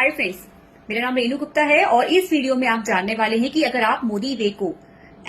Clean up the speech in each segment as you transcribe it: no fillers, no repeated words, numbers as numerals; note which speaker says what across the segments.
Speaker 1: Hi friends, मेरा नाम रेनू गुप्ता है और इस वीडियो में आप जानने वाले हैं कि अगर आप मोदी वे को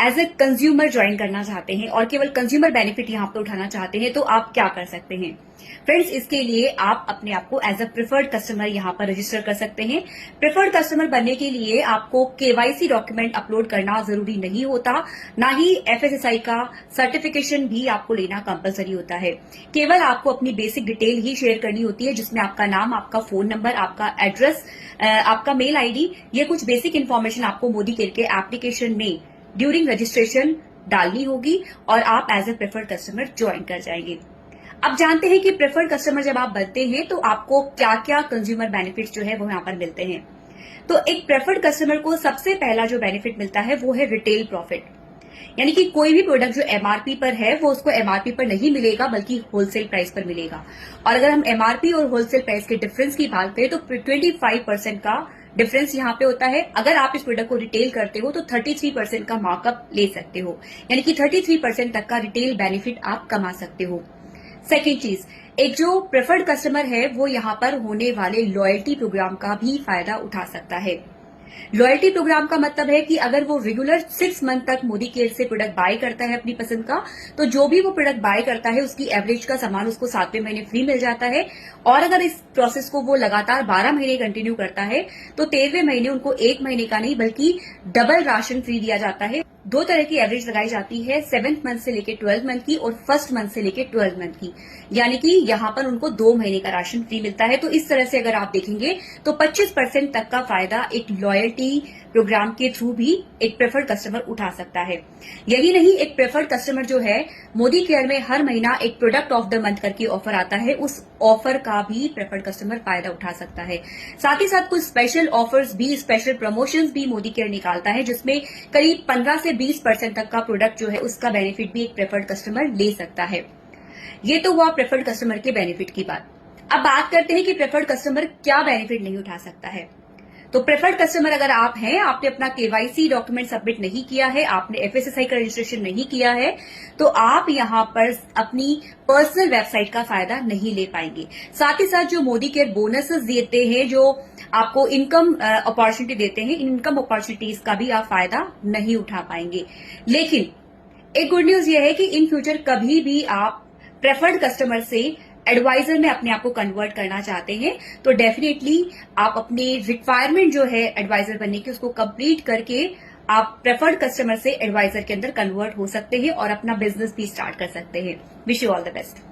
Speaker 1: एज ए कंज्यूमर ज्वाइन करना चाहते हैं और केवल कंज्यूमर बेनिफिट यहां पर उठाना चाहते हैं तो आप क्या कर सकते हैं। फ्रेंड्स, इसके लिए आप अपने आप को एज अ प्रिफर्ड कस्टमर यहां पर रजिस्टर कर सकते हैं। प्रिफर्ड कस्टमर बनने के लिए आपको केवाईसी डॉक्यूमेंट अपलोड करना जरूरी नहीं होता, ना ही एफएसएसआई का सर्टिफिकेशन भी आपको लेना कंपलसरी होता है। केवल आपको अपनी बेसिक डिटेल ही शेयर करनी होती है, जिसमें आपका नाम, आपका फोन नंबर, आपका एड्रेस, आपका मेल आईडी, ये कुछ बेसिक इन्फॉर्मेशन आपको मोदी केयर के एप्लीकेशन में ड्यूरिंग रजिस्ट्रेशन डालनी होगी और आप as a preferred customer join कर जाएंगे। अब जानते हैं कि प्रेफर्ड कस्टमर जब आप बनते हैं तो आपको क्या क्या कंज्यूमर बेनिफिट्स जो है वो यहां पर मिलते हैं। तो एक प्रेफर्ड कस्टमर को सबसे पहला जो बेनिफिट मिलता है वो है रिटेल प्रॉफिट, यानी कि कोई भी प्रोडक्ट जो एमआरपी पर है वो उसको एमआरपी पर नहीं मिलेगा बल्कि होलसेल प्राइस पर मिलेगा। और अगर हम एमआरपी और होलसेल प्राइस के डिफरेंस की बात करें तो 25% का डिफरेंस यहाँ पे होता है। अगर आप इस प्रोडक्ट को रिटेल करते हो तो 33% का मार्कअप ले सकते हो, यानी कि 33% तक का रिटेल बेनिफिट आप कमा सकते हो। सेकेंड चीज, एक जो प्रेफर्ड कस्टमर है वो यहाँ पर होने वाले लॉयल्टी प्रोग्राम का भी फायदा उठा सकता है। लॉयल्टी प्रोग्राम का मतलब है कि अगर वो रेगुलर 6 मंथ तक मोदी केयर से प्रोडक्ट बाय करता है अपनी पसंद का, तो जो भी वो प्रोडक्ट बाय करता है उसकी एवरेज का सामान उसको 7वें महीने फ्री मिल जाता है। और अगर इस प्रोसेस को वो लगातार 12 महीने कंटिन्यू करता है तो 13वें महीने उनको 1 महीने का नहीं बल्कि डबल राशन फ्री दिया जाता है। 2 तरह की एवरेज लगाई जाती है, 7th मंथ से लेकर 12th मंथ की और 1st मंथ से लेकर 12th मंथ की, यानी कि यहां पर उनको 2 महीने का राशन फ्री मिलता है। तो इस तरह से अगर आप देखेंगे तो 25% तक का फायदा एक लॉयल्टी प्रोग्राम के थ्रू भी एक प्रेफर्ड कस्टमर उठा सकता है। यही नहीं, एक प्रेफर्ड कस्टमर जो है मोदी केयर में हर महीना एक प्रोडक्ट ऑफ द मंथ करके ऑफर आता है, उस ऑफर का भी प्रेफर्ड कस्टमर फायदा उठा सकता है। साथ ही साथ कुछ स्पेशल ऑफर्स भी, स्पेशल प्रमोशंस भी मोदी केयर निकालता है, जिसमें करीब 15 से 20% तक का प्रोडक्ट जो है उसका बेनिफिट भी एक प्रेफर्ड कस्टमर ले सकता है। ये तो हुआ प्रेफर्ड कस्टमर के बेनिफिट की बात। अब बात करते हैं कि प्रेफर्ड कस्टमर क्या बेनिफिट नहीं उठा सकता है। तो प्रेफर्ड कस्टमर अगर आप हैं, आपने अपना केवाईसी डॉक्यूमेंट सबमिट नहीं किया है, आपने एफएसएसआई का रजिस्ट्रेशन नहीं किया है, तो आप यहां पर अपनी पर्सनल वेबसाइट का फायदा नहीं ले पाएंगे। साथ ही साथ जो मोदी केयर बोनसेस देते हैं, जो आपको इनकम अपॉर्चुनिटी देते हैं, इन इनकम अपॉर्चुनिटीज का भी आप फायदा नहीं उठा पाएंगे। लेकिन एक गुड न्यूज ये है कि इन फ्यूचर कभी भी आप प्रेफर्ड कस्टमर से एडवाइजर में अपने आप को कन्वर्ट करना चाहते हैं तो डेफिनेटली आप अपने रिक्वायरमेंट जो है एडवाइजर बनने की उसको कंप्लीट करके आप प्रेफर्ड कस्टमर से एडवाइजर के अंदर कन्वर्ट हो सकते हैं और अपना बिजनेस भी स्टार्ट कर सकते हैं। Wish you all the best.